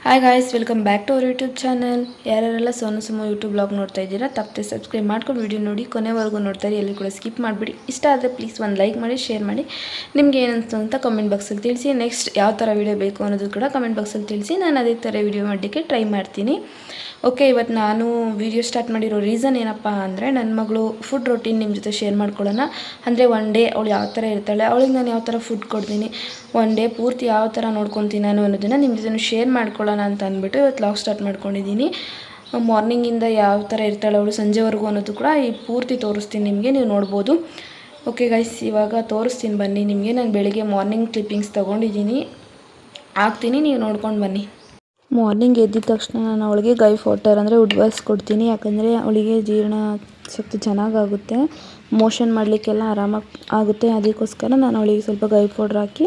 Hi guys, welcome back to our YouTube channel. ಯಾರ್ಯಾರೆಲ್ಲ ಸೋನು ಸುಮ್ಮ YouTube blog ನೋಡ್ತಾ ಇದ್ದೀರಾ, ತಪ್ಪದೆ ಸಬ್ಸ್ಕ್ರೈಬ್ ಮಾಡ್ಕೊಂಡು ವಿಡಿಯೋ ನೋಡಿ ಕೊನೆವರೆಗೂ ನೋಡ್ತಾರೆ. ಎಲ್ಲಿ ಕೂಡ ಸ್ಕಿಪ್ ಮಾಡಿಬಿಡಿ. ಇಷ್ಟ ಆದರೆ ಪ್ಲೀಸ್ ಒಂದು ಲೈಕ್ ಮಾಡಿ, ಶೇರ್ ಮಾಡಿ. ನಿಮ್ಗೆ ಏನಂತ ಅಂತ ಕಮೆಂಟ್ ಬಾಕ್ಸಲ್ಲಿ ತಿಳಿಸಿ. ನೆಕ್ಸ್ಟ್ ಯಾವ ಥರ ವಿಡಿಯೋ ಬೇಕು ಅನ್ನೋದು ಕೂಡ ಕಮೆಂಟ್ ಬಾಕ್ಸಲ್ಲಿ ತಿಳಿಸಿ. ನಾನು ಅದೇ ಥರ ವಿಡಿಯೋ ಮಾಡಲಿಕ್ಕೆ ಟ್ರೈ ಮಾಡ್ತೀನಿ. ಓಕೆ, ಇವತ್ತು ನಾನು ವಿಡಿಯೋ ಸ್ಟಾರ್ಟ್ ಮಾಡಿರೋ ರೀಸನ್ ಏನಪ್ಪ ಅಂದರೆ, ನನ್ನ ಮಗಳು ಫುಡ್ ರೊಟೀನ್ ನಿಮ್ಮ ಜೊತೆ ಶೇರ್ ಮಾಡ್ಕೊಳ್ಳೋಣ. ಅಂದರೆ ಒನ್ ಡೇ ಅವಳು ಯಾವ ಥರ ಇರ್ತಾಳೆ, ಅವಳಿಗೆ ನಾನು ಯಾವ ಥರ ಫುಡ್ ಕೊಡ್ತೀನಿ, ಒನ್ ಡೇ ಪೂರ್ತಿ ಯಾವ ಥರ ನೋಡ್ಕೊತೀನಿ ನಾನು ಅನ್ನೋದನ್ನು ನಿಮ್ಮ ಜೊತೆ ಶೇರ್ ಮಾಡ್ಕೊಳ್ಳೋಣ ಅಂತ ಅಂದ್ಬಿಟ್ಟು ಇವತ್ತು ವ್ಲಾಗ್ ಸ್ಟಾರ್ಟ್ ಮಾಡ್ಕೊಂಡಿದ್ದೀನಿ. ಮಾರ್ನಿಂಗಿಂದ ಯಾವ ಥರ ಇರ್ತಾಳೆ ಅವಳು ಸಂಜೆವರೆಗೂ ಅನ್ನೋದು ಕೂಡ ಈ ಪೂರ್ತಿ ತೋರಿಸ್ತೀನಿ ನಿಮಗೆ, ನೀವು ನೋಡ್ಬೋದು. ಓಕೆ ಗೈಸ್, ಇವಾಗ ತೋರಿಸ್ತೀನಿ ಬನ್ನಿ ನಿಮಗೆ. ನಾನು ಬೆಳಿಗ್ಗೆ ಮಾರ್ನಿಂಗ್ ಕ್ಲಿಪ್ಪಿಂಗ್ಸ್ ತೊಗೊಂಡಿದ್ದೀನಿ, ಹಾಕ್ತೀನಿ, ನೀವು ನೋಡ್ಕೊಂಡು ಬನ್ನಿ. ಮಾರ್ನಿಂಗ್ ಎದ್ದಿದ ತಕ್ಷಣ ನಾನು ಅವಳಿಗೆ ಗೈಫ್ ವಾಟರ್ ಅಂದರೆ ಉಡ್ವಾಸ್ ಕೊಡ್ತೀನಿ. ಯಾಕಂದರೆ ಅವಳಿಗೆ ಜೀರ್ಣ ಶಕ್ತಿ ಚೆನ್ನಾಗಾಗುತ್ತೆ, ಮೋಷನ್ ಮಾಡಲಿಕ್ಕೆಲ್ಲ ಆರಾಮಾಗಿ ಆಗುತ್ತೆ. ಅದಕ್ಕೋಸ್ಕರ ನಾನು ಅವಳಿಗೆ ಸ್ವಲ್ಪ ಗೈಫ್ ವಾಟರ್ ಹಾಕಿ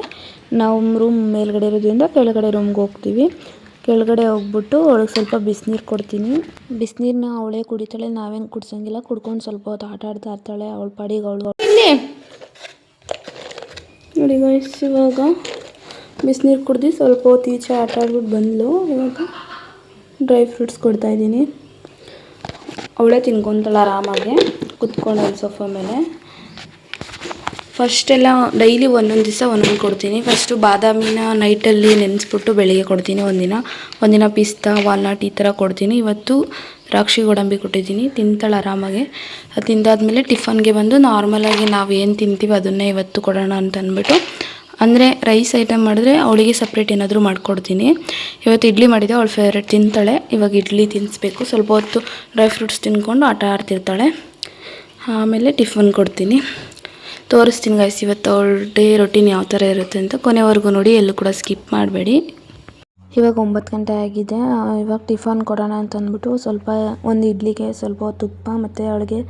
ನಾವು ರೂಮ್ ಮೇಲ್ಗಡೆ ಇರೋದ್ರಿಂದ ಕೆಳಗಡೆ ರೂಮ್ಗೆ ಹೋಗ್ತೀವಿ. ಕೆಳಗಡೆ ಹೋಗ್ಬಿಟ್ಟು ಅವಳಿಗೆ ಸ್ವಲ್ಪ ಬಿಸಿನೀರು ಕೊಡ್ತೀನಿ. ಬಿಸಿನೀರನ್ನ ಅವಳೇ ಕುಡಿತಾಳೆ, ನಾವೇನು ಕುಡ್ಸೋಂಗಿಲ್ಲ. ಕುಡ್ಕೊಂಡು ಸ್ವಲ್ಪ ಹೊತ್ತು ಆಟ ಆಡ್ತಾ ಇರ್ತಾಳೆ ಅವಳ ಪಾಡಿಗೆ ಅವಳು. ಇಲ್ಲಿ ನೋಡಿ ಗೈಸ್, ಇವಾಗ ಬಿಸಿನೀರು ಕುಡ್ದು ಸ್ವಲ್ಪ ಹೊತ್ತು ಈಚೆ ಆಟ ಆಡ್ಬಿಟ್ಟು ಬಂದಳು. ಇವಾಗ ಡ್ರೈ ಫ್ರೂಟ್ಸ್ ಕೊಡ್ತಾಯಿದ್ದೀನಿ. ಅವಳೇ ತಿನ್ಕೊತಾಳೆ ಆರಾಮಾಗಿ ಕುತ್ಕೊಂಡು ಅಲ್ಲಿ ಸೋಫಾ ಮೇಲೆ. ಫಸ್ಟೆಲ್ಲ ಡೈಲಿ ಒಂದೊಂದು ದಿವಸ ಒಂದೊಂದು ಕೊಡ್ತೀನಿ. ಫಸ್ಟು ಬಾದಾಮಿನ ನೈಟಲ್ಲಿ ನೆನೆಸ್ಬಿಟ್ಟು ಬೆಳಿಗ್ಗೆ ಕೊಡ್ತೀನಿ. ಒಂದಿನ ಪಿಸ್ತಾ, ವಾಲ್ನಟ್ ಈ ಥರ ಕೊಡ್ತೀನಿ. ಇವತ್ತು ದ್ರಾಕ್ಷಿ ಗೋಡಂಬಿ ಕೊಟ್ಟಿದ್ದೀನಿ, ತಿಂತಾಳೆ ಆರಾಮಾಗೆ. ಅದು ತಿಂದಾದ್ಮೇಲೆ ಟಿಫನ್ಗೆ ಬಂದು ನಾರ್ಮಲಾಗಿ ನಾವು ಏನು ತಿಂತೀವಿ ಅದನ್ನೇ ಇವತ್ತು ಕೊಡೋಣ ಅಂತ ಅಂದ್ಬಿಟ್ಟು, ಅಂದರೆ ರೈಸ್ ಐಟಮ್ ಮಾಡಿದ್ರೆ ಅವಳಿಗೆ ಸಪ್ರೇಟ್ ಏನಾದರೂ ಮಾಡಿಕೊಡ್ತೀನಿ. ಇವತ್ತು ಇಡ್ಲಿ ಮಾಡಿದೆ, ಅವಳು ಫೇವ್ರೇಟ್ ತಿಂತಾಳೆ. ಇವಾಗ ಇಡ್ಲಿ ತಿನ್ನಿಸ್ಬೇಕು. ಸ್ವಲ್ಪ ಹೊತ್ತು ಡ್ರೈ ಫ್ರೂಟ್ಸ್ ತಿನ್ಕೊಂಡು ಆಟ ಆಡ್ತಿರ್ತಾಳೆ. ಆಮೇಲೆ ಟಿಫನ್ ಕೊಡ್ತೀನಿ. ತೋರಿಸ್ತೀನಿ ಗೈಸ್ ಇವತ್ತು ಅವಳ ಡೇ ರೊಟೀನ್ ಯಾವ ಥರ ಇರುತ್ತೆ ಅಂತ. ಕೊನೆವರೆಗೂ ನೋಡಿ, ಎಲ್ಲೂ ಕೂಡ ಸ್ಕಿಪ್ ಮಾಡಬೇಡಿ. ಇವಾಗ 9 ಗಂಟೆ ಆಗಿದೆ. ಇವಾಗ ಟಿಫನ್ ಕೊಡೋಣ ಅಂತ ಅಂದ್ಬಿಟ್ಟು ಸ್ವಲ್ಪ ಒಂದು ಇಡ್ಲಿಗೆ ಸ್ವಲ್ಪ ತುಪ್ಪ ಮತ್ತು ಅವಳಿಗೆ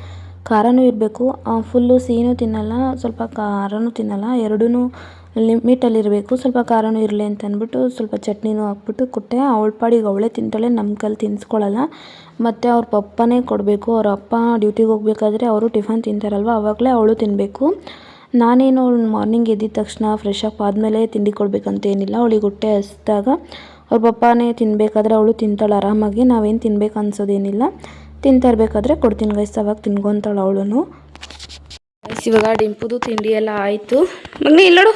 ಖಾರನೂ ಇರಬೇಕು. ಫುಲ್ಲು ಸಿಹಿನೂ ತಿನ್ನಲ್ಲ, ಸ್ವಲ್ಪ ಖಾರನೂ ತಿನ್ನಲ್ಲ, ಎರಡೂ ಲಿಮಿಟಲ್ಲಿರಬೇಕು. ಸ್ವಲ್ಪ ಖಾರನೂ ಇರಲಿ ಅಂತ ಅಂದ್ಬಿಟ್ಟು ಸ್ವಲ್ಪ ಚಟ್ನಿನೂ ಹಾಕ್ಬಿಟ್ಟು ಕೊಟ್ಟೆ. ಅವಳ ಪಾಡಿಗೆ ಅವಳೇ ತಿಂತಾಳೆ, ನಮ್ಮ ಕೈಲಿ ತಿನ್ನಿಸ್ಕೊಳ್ಳಲ್ಲ. ಮತ್ತು ಅವ್ರ ಪಪ್ಪನೇ ಕೊಡಬೇಕು. ಅವ್ರ ಅಪ್ಪ ಡ್ಯೂಟಿಗೆ ಹೋಗ್ಬೇಕಾದ್ರೆ ಅವರು ಟಿಫನ್ ತಿಂತಾರಲ್ವ, ಆವಾಗಲೇ ಅವಳು ತಿನ್ನಬೇಕು. ನಾನೇನು ಅವಳು ಮಾರ್ನಿಂಗ್ ಎದ್ದಿದ ತಕ್ಷಣ ಫ್ರೆಶ್ ಅಪ್ ಆದಮೇಲೆ ತಿಂಡಿ ಕೊಡಬೇಕಂತೇನಿಲ್ಲ. ಅವಳಿಗೆ ಹೊಟ್ಟೆ ಹಸಿದಾಗ ಅವ್ರ ಪಪ್ಪನೇ ತಿನ್ನಬೇಕಾದ್ರೆ ಅವಳು ತಿಂತಾಳೆ ಆರಾಮಾಗಿ. ನಾವೇನು ತಿನ್ಬೇಕು ಅನ್ಸೋದೇನಿಲ್ಲ, ತಿಂತಾ ಇರಬೇಕಾದ್ರೆ ಕೊಡ್ತೀನಿ ಗೈಸ್. ಅವಾಗ ತಿನ್ಕೊತಾಳೆ ಅವಳು. ಇವಾಗ ಡಿಂಪುದು ತಿಂಡಿ ಎಲ್ಲ ಆಯಿತು. ಮಗನೇ ಇಲ್ಲೋಡು,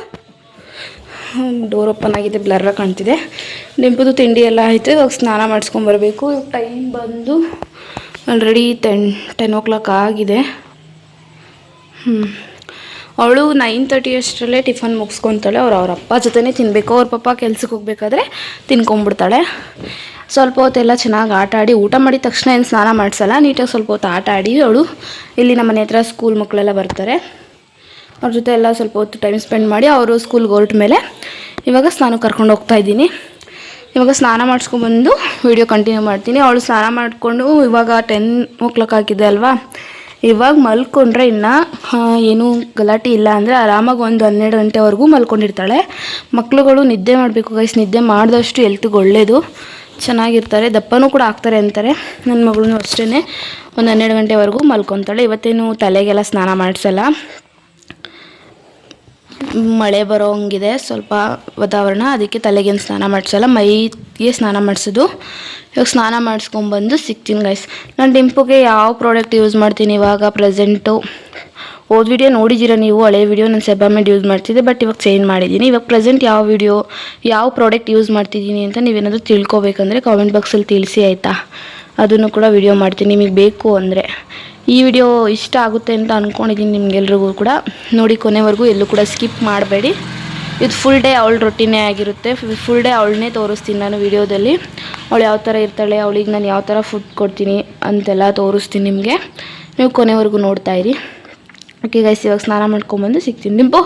ಡೋರ್ ಓಪನ್ ಆಗಿದೆ, ಬ್ಲರ್ರಾಗಿ ಕಾಣ್ತಿದೆ. ಡಿಂಪುದು ತಿಂಡಿ ಎಲ್ಲ ಆಯಿತು. ಇವಾಗ ಸ್ನಾನ ಮಾಡಿಸ್ಕೊಂಬರ್ಬೇಕು. ಇವಾಗ ಟೈಮ್ ಬಂದು ಆಲ್ರೆಡಿ 10 ಆಗಿದೆ. ಅವಳು 9:30 ಅಷ್ಟರಲ್ಲೇ ಟಿಫನ್ ಮುಗಿಸ್ಕೊತಾಳೆ. ಅವ್ರ ಅಪ್ಪ ಜೊತೆನೇ ತಿನ್ನಬೇಕು. ಅವ್ರ ಪಪ್ಪ ಕೆಲ್ಸಕ್ಕೆ ಹೋಗ್ಬೇಕಾದ್ರೆ ತಿನ್ಕೊಂಬಿಡ್ತಾಳೆ. ಸ್ವಲ್ಪ ಹೊತ್ತೆಲ್ಲ ಚೆನ್ನಾಗಿ ಆಟ ಆಡಿ, ಊಟ ಮಾಡಿದ ತಕ್ಷಣ ಏನು ಸ್ನಾನ ಮಾಡಿಸಲ್ಲ, ನೀಟಾಗಿ ಸ್ವಲ್ಪ ಹೊತ್ತು ಆಟ ಆಡಿ ಅವಳು. ಇಲ್ಲಿ ನಮ್ಮ ಮನೆ ಹತ್ರ ಸ್ಕೂಲ್ ಮಕ್ಕಳೆಲ್ಲ ಬರ್ತಾರೆ, ಅವ್ರ ಜೊತೆ ಎಲ್ಲ ಸ್ವಲ್ಪ ಹೊತ್ತು ಟೈಮ್ ಸ್ಪೆಂಡ್ ಮಾಡಿ ಅವರು ಸ್ಕೂಲ್ಗೆ ಹೊರಟ ಮೇಲೆ ಇವಾಗ ಸ್ನಾನಕ್ಕೆ ಕರ್ಕೊಂಡು ಹೋಗ್ತಾಯಿದ್ದೀನಿ. ಇವಾಗ ಸ್ನಾನ ಮಾಡಿಸ್ಕೊಂಡ್ಬಂದು ವೀಡಿಯೋ ಕಂಟಿನ್ಯೂ ಮಾಡ್ತೀನಿ. ಅವಳು ಸ್ನಾನ ಮಾಡಿಕೊಂಡು ಇವಾಗ 10 ಆಗಿದೆ ಅಲ್ವಾ. ಇವಾಗ ಮಲ್ಕೊಂಡ್ರೆ ಇನ್ನು ಏನೂ ಗಲಾಟೆ ಇಲ್ಲ ಅಂದರೆ ಆರಾಮಾಗಿ ಒಂದು 12 ಗಂಟೆವರೆಗೂ ಮಲ್ಕೊಂಡಿರ್ತಾಳೆ. ಮಕ್ಳುಗಳು ನಿದ್ದೆ ಮಾಡಬೇಕು ಗೈಸ್. ನಿದ್ದೆ ಮಾಡಿದಷ್ಟು ಹೆಲ್ತ್ಗೆ ಒಳ್ಳೆಯದು, ಚೆನ್ನಾಗಿರ್ತಾರೆ, ದಪ್ಪನೂ ಕೂಡ ಆಗ್ತಾರೆ ಅಂತಾರೆ. ನನ್ನ ಮಗಳೂ ಅಷ್ಟೇ ಒಂದು 12 ಗಂಟೆವರೆಗೂ ಮಲ್ಕೊತಾಳೆ. ಇವತ್ತೇನು ತಲೆಗೆಲ್ಲ ಸ್ನಾನ ಮಾಡಿಸಲ್ಲ, ಮಳೆ ಬರೋ ಹಂಗಿದೆ ಸ್ವಲ್ಪ ವಾತಾವರಣ, ಅದಕ್ಕೆ ತಲೆಗೇನು ಸ್ನಾನ ಮಾಡಿಸಲ್ಲ, ಮೈಗೆ ಸ್ನಾನ ಮಾಡಿಸೋದು. ಇವಾಗ ಸ್ನಾನ ಮಾಡಿಸ್ಕೊಂಬಂದು ಸಿಗ್ತೀನಿ ಗೈಸ್. ನಾನು ಡಿಂಪುಗೆ ಯಾವ ಪ್ರಾಡಕ್ಟ್ ಯೂಸ್ ಮಾಡ್ತೀನಿ ಇವಾಗ ಪ್ರೆಸೆಂಟು, ಹೋದ ವಿಡಿಯೋ ನೋಡಿದ್ದೀರ ನೀವು, ಹಳೆ ವಿಡಿಯೋ ನಾನು ಸೆಬಾಮೆಡ್ ಯೂಸ್ ಮಾಡ್ತಿದ್ದೆ, ಬಟ್ ಇವಾಗ ಚೇಂಜ್ ಮಾಡಿದ್ದೀನಿ. ಇವಾಗ ಪ್ರೆಸೆಂಟ್ ಯಾವ ಪ್ರಾಡಕ್ಟ್ ಯೂಸ್ ಮಾಡ್ತಿದ್ದೀನಿ ಅಂತ ನೀವೇನಾದರೂ ತಿಳ್ಕೊಬೇಕಂದ್ರೆ ಕಾಮೆಂಟ್ ಬಾಕ್ಸಲ್ಲಿ ತಿಳಿಸಿ ಆಯಿತಾ. ಅದನ್ನು ಕೂಡ ವಿಡಿಯೋ ಮಾಡ್ತೀನಿ ನಿಮಗೆ ಬೇಕು ಅಂದರೆ. ಈ ವಿಡಿಯೋ ಇಷ್ಟ ಆಗುತ್ತೆ ಅಂತ ಅಂದ್ಕೊಂಡಿದ್ದೀನಿ ನಿಮಗೆಲ್ರಿಗೂ ಕೂಡ. ನೋಡಿ ಕೊನೆವರೆಗೂ ಎಲ್ಲೂ ಕೂಡ ಸ್ಕಿಪ್ ಮಾಡಬೇಡಿ. ಇದು ಫುಲ್ ಡೇ ಅವಳ ರೊಟೀನೇ ಆಗಿರುತ್ತೆ. ಫುಲ್ ಡೇ ಅವಳನ್ನೇ ತೋರಿಸ್ತೀನಿ ನಾನು ವಿಡಿಯೋದಲ್ಲಿ. ಅವಳು ಯಾವ ಥರ ಇರ್ತಾಳೆ, ಅವಳಿಗೆ ನಾನು ಯಾವ ಥರ ಫುಡ್ ಕೊಡ್ತೀನಿ ಅಂತೆಲ್ಲ ತೋರಿಸ್ತೀನಿ ನಿಮಗೆ. ನೀವು ಕೊನೆವರೆಗೂ ನೋಡ್ತಾ ಇರಿ. ಓಕೆ ಗೈಸ್, ಇವಾಗ ಸ್ನಾನ ಮಾಡ್ಕೊಂಬಂದು ಸಿಗ್ತೀನಿ. ಡಿಂಪು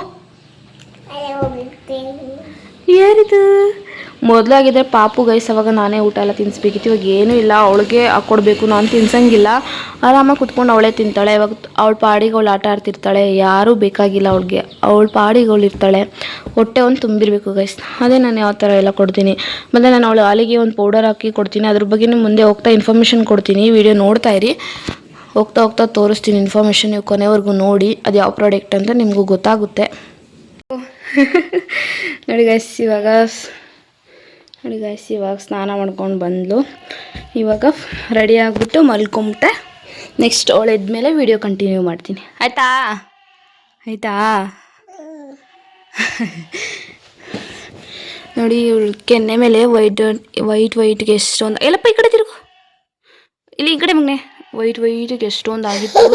ಯಾರಿದು? ಮೊದಲಾಗಿದ್ದರೆ ಪಾಪು ಗೈಸ್, ಅವಾಗ ನಾನೇ ಊಟ ಎಲ್ಲ ತಿನ್ನಿಸ್ಬೇಕಿತ್ತು. ಇವಾಗ ಏನೂ ಇಲ್ಲ, ಅವಳಿಗೆ ಹಾಕ್ಕೊಡ್ಬೇಕು, ನಾನು ತಿನ್ಸಂಗಿಲ್ಲ. ಆರಾಮಾಗಿ ಕುತ್ಕೊಂಡು ಅವಳೇ ತಿಂತಾಳೆ. ಇವಾಗ ಅವಳ ಪಾಡಿಗೆ ಅವಳು ಆಟ ಆಡ್ತಿರ್ತಾಳೆ, ಯಾರೂ ಬೇಕಾಗಿಲ್ಲ ಅವಳಿಗೆ. ಅವಳ ಪಾಡಿಗೆ ಅವಳು ಇರ್ತಾಳೆ, ಹೊಟ್ಟೆ ಒಂದು ತುಂಬಿರಬೇಕು ಗೈಸ್. ಅದೇ ನಾನು ಯಾವ ಥರ ಎಲ್ಲ ಕೊಡ್ತೀನಿ. ಮತ್ತು ನಾನು ಅವಳು ಹಾಲಿಗೆ ಒಂದು ಪೌಡರ್ ಹಾಕಿ ಕೊಡ್ತೀನಿ. ಅದ್ರ ಬಗ್ಗೆ ಮುಂದೆ ಹೋಗ್ತಾ ಇನ್ಫಾರ್ಮೇಷನ್ ಕೊಡ್ತೀನಿ. ವಿಡಿಯೋ ನೋಡ್ತಾ ಇರಿ, ಹೋಗ್ತಾ ತೋರಿಸ್ತೀನಿ ಇನ್ಫಾರ್ಮೇಷನ್. ನೀವು ಕೊನೆವರೆಗೂ ನೋಡಿ, ಅದು ಯಾವ ಪ್ರಾಡಕ್ಟ್ ಅಂತ ನಿಮಗೂ ಗೊತ್ತಾಗುತ್ತೆ. ನೋಡಿ ಗೈಸ್, ಇವಾಗ ನೋಡಿ ಗೈಸ್, ಇವಾಗ ಸ್ನಾನ ಮಾಡ್ಕೊಂಡು ಬಂದ್ಲು. ಇವಾಗ ರೆಡಿ ಆಗಿಬಿಟ್ಟು ಮಲ್ಕೊಂಬಿಟ್ಟೆ. ನೆಕ್ಸ್ಟ್ ಅವಳು ಎದ್ಮೇಲೆ ವೀಡಿಯೋ ಕಂಟಿನ್ಯೂ ಮಾಡ್ತೀನಿ. ಆಯಿತಾ ಆಯಿತಾ ನೋಡಿ, ಇವಳು ಕೆನ್ನೆ ಮೇಲೆ ವೈಟ್ಗೆ ಎಷ್ಟೊಂದು, ಎಲ್ಲಪ್ಪ ಈ ಕಡೆ ತಿರುಗು, ಇಲ್ಲಿ ಈ ಕಡೆ ಮಗನೆ. ವೈಟ್ಗೆ ಎಷ್ಟೊಂದು ಆಗಿತ್ತು.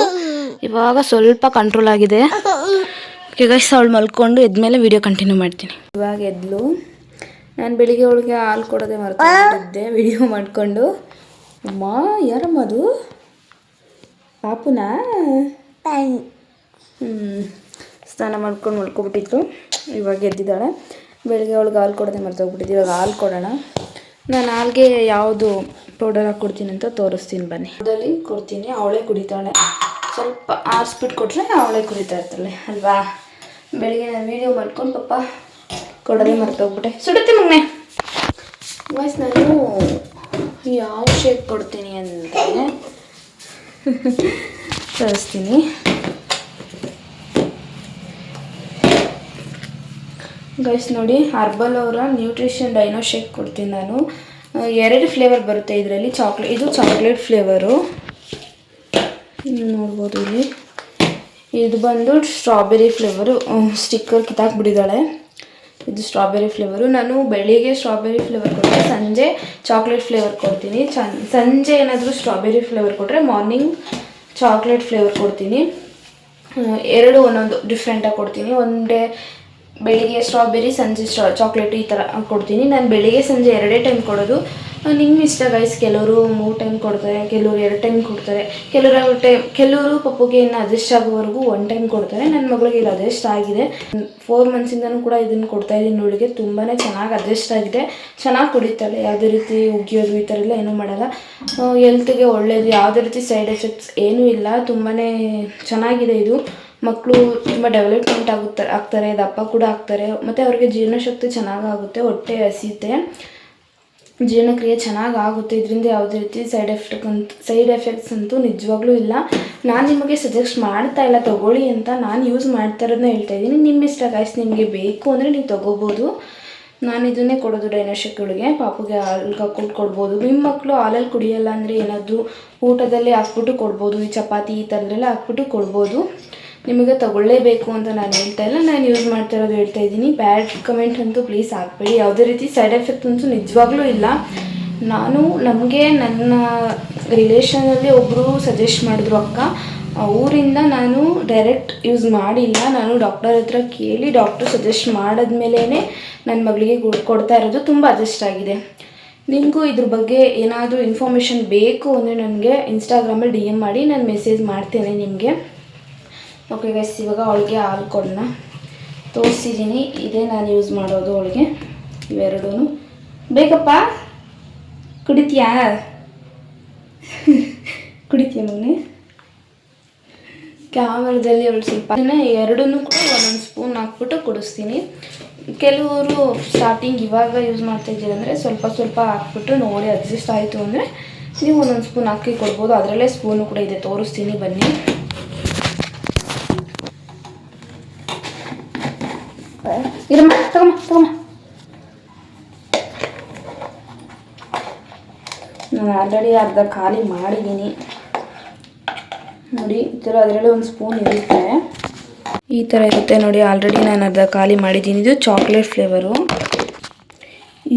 ಇವಾಗ ಸ್ವಲ್ಪ ಕಂಟ್ರೋಲ್ ಆಗಿದೆ. ಓಕೆ ಗೈಸ್, ಅವಳು ಮಲ್ಕೊಂಡು ಎದ್ಮೇಲೆ ವೀಡಿಯೋ ಕಂಟಿನ್ಯೂ ಮಾಡ್ತೀನಿ. ಇವಾಗ ಎದ್ಲು. ನಾನು ಬೆಳಿಗ್ಗೆ ಅವಳಿಗೆ ಹಾಲು ಕೊಡೋದೇ ಮರ್ತಿದ್ದೆ ವಿಡಿಯೋ ಮಾಡಿಕೊಂಡು. ಅಮ್ಮ, ಯಾರಮ್ಮ ಅದು? ಪಾಪುನಾ? ಸ್ನಾನ ಮಾಡ್ಕೊಂಡು ಮಲ್ಕೊಬಿಟ್ಟಿತ್ತು. ಇವಾಗ ಎದ್ದಿದ್ದಾಳೆ. ಬೆಳಿಗ್ಗೆ ಅವಳಿಗೆ ಹಾಲು ಕೊಡೋದೇ ಮರ್ತೋಗ್ಬಿಟ್ಟಿದ್ದು. ಇವಾಗ ಹಾಲು ಕೊಡೋಣ. ನಾನು ಹಾಲಿಗೆ ಯಾವುದು ಪೌಡರ್ ಹಾಕ್ಕೊಡ್ತೀನಿ ಅಂತ ತೋರಿಸ್ತೀನಿ ಬನ್ನಿ. ಅದರಲ್ಲಿ ಕೊಡ್ತೀನಿ, ಅವಳೇ ಕುಡಿತಾಳೆ. ಸ್ವಲ್ಪ ಆರಿಸ್ಬಿಟ್ಟು ಕೊಟ್ಟರೆ ಅವಳೇ ಕುಡಿತಾ ಇರ್ತಾಳೆ ಅಲ್ವಾ. ಬೆಳಿಗ್ಗೆ ನಾನು ವೀಡಿಯೋ ಮಾಡ್ಕೊಂಡು ಪಾಪ ಕೊಡೋದೇ ಮರ್ತೋಗ್ಬಿಟ್ಟೆ. ಸುಡುತ್ತೆ ಮಗನೆ. ವಾಯ್ಸ್ ನಾನು ಯಾವ ಶೇಪ್ ಕೊಡ್ತೀನಿ ಅಂದರೆ ತೋರಿಸ್ತೀನಿ. ಗೈಸ್ ನೋಡಿ, ಹರ್ಬಲ್ ಅವರ ನ್ಯೂಟ್ರಿಷನ್ ಡೈನೋ ಶೇಕ್ ಕೊಡ್ತೀನಿ ನಾನು. 2 ಫ್ಲೇವರ್ ಬರುತ್ತೆ ಇದರಲ್ಲಿ. ಇದು ಚಾಕ್ಲೇಟ್ ಫ್ಲೇವರು ನೋಡ್ಬೋದು ಇಲ್ಲಿ. ಇದು ಬಂದು ಸ್ಟ್ರಾಬೆರಿ ಫ್ಲೇವರು. ಸ್ಟಿಕ್ಕರ್ ಕಿತ್ತಾಕ್ಬಿಟ್ಟಿದ್ದಾಳೆ. ಇದು ಸ್ಟ್ರಾಬೆರಿ ಫ್ಲೇವರು. ನಾನು ಬೆಳಿಗ್ಗೆ ಸ್ಟ್ರಾಬೆರಿ ಫ್ಲೇವರ್ ಕೊಟ್ಟರೆ ಸಂಜೆ ಚಾಕ್ಲೇಟ್ ಫ್ಲೇವರ್ ಕೊಡ್ತೀನಿ. ಸಂಜೆ ಏನಾದರೂ ಸ್ಟ್ರಾಬೆರಿ ಫ್ಲೇವರ್ ಕೊಟ್ಟರೆ ಮಾರ್ನಿಂಗ್ ಚಾಕ್ಲೇಟ್ ಫ್ಲೇವರ್ ಕೊಡ್ತೀನಿ. 2 ಒಂದೊಂದು ಡಿಫ್ರೆಂಟಾಗಿ ಕೊಡ್ತೀನಿ. ಒನ್ ಡೇ ಬೆಳಿಗ್ಗೆ ಸ್ಟ್ರಾಬೆರಿ, ಸಂಜೆ ಚಾಕ್ಲೇಟು, ಈ ಥರ ಕೊಡ್ತೀನಿ. ನಾನು ಬೆಳಿಗ್ಗೆ ಸಂಜೆ 2 ಟೈಮ್ ಕೊಡೋದು. ನಿಮ್ಮ ಇಷ್ಟ ಗೈಸ್. ಕೆಲವರು 3 ಟೈಮ್ ಕೊಡ್ತಾರೆ, ಕೆಲವರು 2 ಟೈಮ್ ಕೊಡ್ತಾರೆ, ಕೆಲವರು ಪಪ್ಪುಗೆ ಇನ್ನು ಅಡ್ಜಸ್ಟ್ ಆಗೋವರೆಗೂ 1 ಟೈಮ್ ಕೊಡ್ತಾರೆ. ನನ್ನ ಮಗಳಿಗೆ ಇದು ಅಡ್ಜಸ್ಟ್ ಆಗಿದೆ. 4 ಮಂತ್ಸಿಂದನೂ ಕೂಡ ಇದನ್ನು ಕೊಡ್ತಾಯಿದ್ದೀನಿ. ಅವಳಿಗೆ ತುಂಬಾ ಚೆನ್ನಾಗಿ ಅಡ್ಜಸ್ಟ್ ಆಗಿದೆ. ಚೆನ್ನಾಗಿ ಕುಡಿತಾಳೆ. ಯಾವುದೇ ರೀತಿ ಉಗಿಯೋದು ಈ ಥರ ಎಲ್ಲ ಏನೂ ಮಾಡಲ್ಲ. ಹೆಲ್ತ್ಗೆ ಒಳ್ಳೆಯದು. ಯಾವುದೇ ರೀತಿ ಸೈಡ್ ಎಫೆಕ್ಟ್ಸ್ ಏನೂ ಇಲ್ಲ. ತುಂಬಾ ಚೆನ್ನಾಗಿದೆ ಇದು. ಮಕ್ಕಳು ತುಂಬ ಡೆವಲಪ್ಮೆಂಟ್ ಆಗ್ತಾರೆ, ದಪ್ಪ ಕೂಡ ಆಗ್ತಾರೆ. ಮತ್ತು ಅವ್ರಿಗೆ ಜೀರ್ಣಶಕ್ತಿ ಚೆನ್ನಾಗಾಗುತ್ತೆ, ಹೊಟ್ಟೆ ಹಸಿಯುತ್ತೆ, ಜೀರ್ಣಕ್ರಿಯೆ ಚೆನ್ನಾಗಾಗುತ್ತೆ. ಇದರಿಂದ ಯಾವುದೇ ರೀತಿ ಸೈಡ್ ಎಫೆಕ್ಟ್ಸ್ ಅಂತೂ ನಿಜವಾಗ್ಲೂ ಇಲ್ಲ. ನಾನು ನಿಮಗೆ ಸಜೆಸ್ಟ್ ಮಾಡ್ತಾ ಇಲ್ಲ ತೊಗೊಳ್ಳಿ ಅಂತ. ನಾನು ಯೂಸ್ ಮಾಡ್ತಾ ಇರೋದನ್ನ ಹೇಳ್ತಾ ಇದ್ದೀನಿ. ನಿಮ್ಮ ಇಷ್ಟ ಗೈಸ್. ನಿಮಗೆ ಬೇಕು ಅಂದರೆ ನೀವು ತೊಗೋಬೋದು. ನಾನು ಇದನ್ನೇ ಕೊಡೋದು ಡೈನೋಶಕ್ಗಳಿಗೆ. ಪಾಪುಗೆ ಹಾಲು ಹಾಕ್ಕೊಂಡು ಕೊಡ್ಬೋದು. ನಿಮ್ಮ ಮಕ್ಕಳು ಹಾಲಲ್ಲಿ ಕುಡಿಯೋಲ್ಲ ಅಂದರೆ ಏನಾದರೂ ಊಟದಲ್ಲಿ ಹಾಕ್ಬಿಟ್ಟು ಕೊಡ್ಬೋದು. ಈ ಚಪಾತಿ ಈ ಥರದ್ದೆಲ್ಲ ಹಾಕ್ಬಿಟ್ಟು ಕೊಡ್ಬೋದು. ನಿಮಗೆ ತಗೊಳ್ಳೇಬೇಕು ಅಂತ ನಾನು ಹೇಳ್ತಾ ಇಲ್ಲ. ನಾನು ಯೂಸ್ ಮಾಡ್ತಾ ಇರೋದು ಹೇಳ್ತಾ ಇದ್ದೀನಿ. ಬ್ಯಾಡ್ ಕಮೆಂಟ್ ಅಂತೂ ಪ್ಲೀಸ್ ಹಾಕ್ಬೇಡಿ. ಯಾವುದೇ ರೀತಿ ಸೈಡ್ ಎಫೆಕ್ಟ್ ಅಂತೂ ನಿಜವಾಗ್ಲೂ ಇಲ್ಲ. ನಮಗೆ ನನ್ನ ರಿಲೇಷನಲ್ಲಿ ಒಬ್ಬರು ಸಜೆಸ್ಟ್ ಮಾಡಿದ್ರು ಅಕ್ಕ. ಅವರಿಂದ ನಾನು ಡೈರೆಕ್ಟ್ ಯೂಸ್ ಮಾಡಿಲ್ಲ. ನಾನು ಡಾಕ್ಟರ್ ಹತ್ರ ಕೇಳಿ ಡಾಕ್ಟರ್ ಸಜೆಸ್ಟ್ ಮಾಡಿದ್ಮೇಲೇ ನನ್ನ ಮಗಳಿಗೆ ಕೊಡ್ತಾ ಇರೋದು. ತುಂಬ ಅಡ್ಜಸ್ಟ್ ಆಗಿದೆ. ನಿಮಗೂ ಇದ್ರ ಬಗ್ಗೆ ಏನಾದರೂ ಇನ್ಫಾರ್ಮೇಷನ್ ಬೇಕು ಅಂದರೆ ನನಗೆ ಇನ್ಸ್ಟಾಗ್ರಾಮಲ್ಲಿ DM ಮಾಡಿ, ನಾನು ಮೆಸೇಜ್ ಮಾಡ್ತೇನೆ ನಿಮಗೆ. ಓಕೆ ಗೈಸ್, ಇವಾಗ ಅವಳಿಗೆ ಹಾಲು ಕೊಡೋಣ. ತೋರಿಸಿದ್ದೀನಿ. ಇದೇ ನಾನು ಯೂಸ್ ಮಾಡೋದು ಅವಳಿಗೆ. ಇವೆರಡೂ ಬೇಕಪ್ಪ. ಕುಡಿತೀಯಾ ಮಗನೇ? ಕ್ಯಾಮರದಲ್ಲಿ ಅವಳು ಸ್ವಲ್ಪ ಎರಡನ್ನೂ ಕೂಡ ಒಂದೊಂದು ಸ್ಪೂನ್ ಹಾಕ್ಬಿಟ್ಟು ಕುಡಿಸ್ತೀನಿ. ಕೆಲವರು ಸ್ಟಾರ್ಟಿಂಗ್ ಇವಾಗ ಯೂಸ್ ಮಾಡ್ತಾಯಿದ್ದೀರ ಅಂದರೆ ಸ್ವಲ್ಪ ಹಾಕ್ಬಿಟ್ಟು ನೋಡಿ ಅಡ್ಜಸ್ಟ್ ಆಯಿತು ಅಂದರೆ ನೀವು ಒಂದೊಂದು ಸ್ಪೂನ್ ಹಾಕಿ ಕೊಡ್ಬೋದು. ಅದರಲ್ಲೇ ಸ್ಪೂನು ಕೂಡ ಇದೆ, ತೋರಿಸ್ತೀನಿ ಬನ್ನಿ. ಇರಮ್ಮ, ತಗೊಮ್ಮ. ನಾನು ಆಲ್ರೆಡಿ ಅರ್ಧ ಖಾಲಿ ಮಾಡಿದ್ದೀನಿ ನೋಡಿ. ಈ ಥರ ಅದರಲ್ಲೇ ಒಂದು ಸ್ಪೂನ್ ಇರುತ್ತೆ. ಈ ಥರ ಇರುತ್ತೆ ನೋಡಿ. ಆಲ್ರೆಡಿ ನಾನು ಅರ್ಧ ಖಾಲಿ ಮಾಡಿದ್ದೀನಿ. ಇದು ಚಾಕ್ಲೇಟ್ ಫ್ಲೇವರು.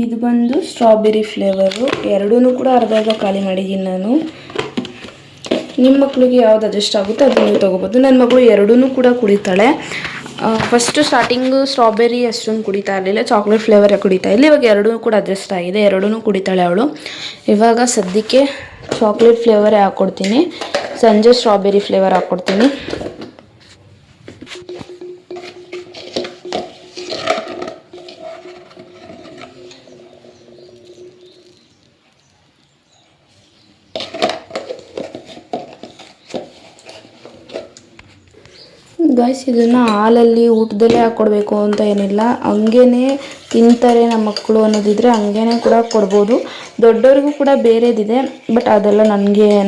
ಇದು ಬಂದು ಸ್ಟ್ರಾಬೆರಿ ಫ್ಲೇವರು. ಎರಡೂ ಕೂಡ ಅರ್ಧ ಖಾಲಿ ಮಾಡಿದ್ದೀನಿ ನಾನು. ನಿಮ್ಮ ಮಕ್ಕಳಿಗೆ ಯಾವ್ದು ಅಡ್ಜಸ್ಟ್ ಆಗುತ್ತೆ ಅದನ್ನು ನೀವು ತೊಗೋಬೋದು. ನನ್ನ ಮಗಳು ಎರಡೂ ಕೂಡ ಕುಡಿತಾಳೆ. ಫಸ್ಟು ಸ್ಟಾರ್ಟಿಂಗು ಸ್ಟ್ರಾಬೆರಿ ಅಷ್ಟೊಂದು ಕುಡಿತಾ ಇರಲಿಲ್ಲ, ಚಾಕ್ಲೇಟ್ ಫ್ಲೇವರ್ ಕುಡಿತಾ ಇಲ್ಲ. ಇವಾಗ ಎರಡೂ ಕೂಡ ಅಡ್ಜಸ್ಟ್ ಆಗಿದೆ. ಎರಡೂ ಕುಡಿತಾಳೆ ಅವಳು. ಇವಾಗ ಸದ್ಯಕ್ಕೆ ಚಾಕ್ಲೇಟ್ ಫ್ಲೇವರೇ ಹಾಕ್ಕೊಡ್ತೀನಿ. ಸಂಜೆ ಸ್ಟ್ರಾಬೆರಿ ಫ್ಲೇವರ್ ಹಾಕ್ಕೊಡ್ತೀನಿ. ಗಾಯ್ಸ್, ಇದನ್ನು ಹಾಲಲ್ಲಿ ಊಟದಲ್ಲೇ ಹಾಕ್ಕೊಡ್ಬೇಕು ಅಂತ ಏನಿಲ್ಲ. ಹಂಗೇ ತಿಂತಾರೆ ನಮ್ಮ ಮಕ್ಕಳು ಅನ್ನೋದಿದ್ರೆ ಹಂಗೇ ಕೂಡ ಕೊಡ್ಬೋದು. ದೊಡ್ಡವ್ರಿಗೂ ಕೂಡ ಬೇರೆದಿದೆ. ಬಟ್ ಅದೆಲ್ಲ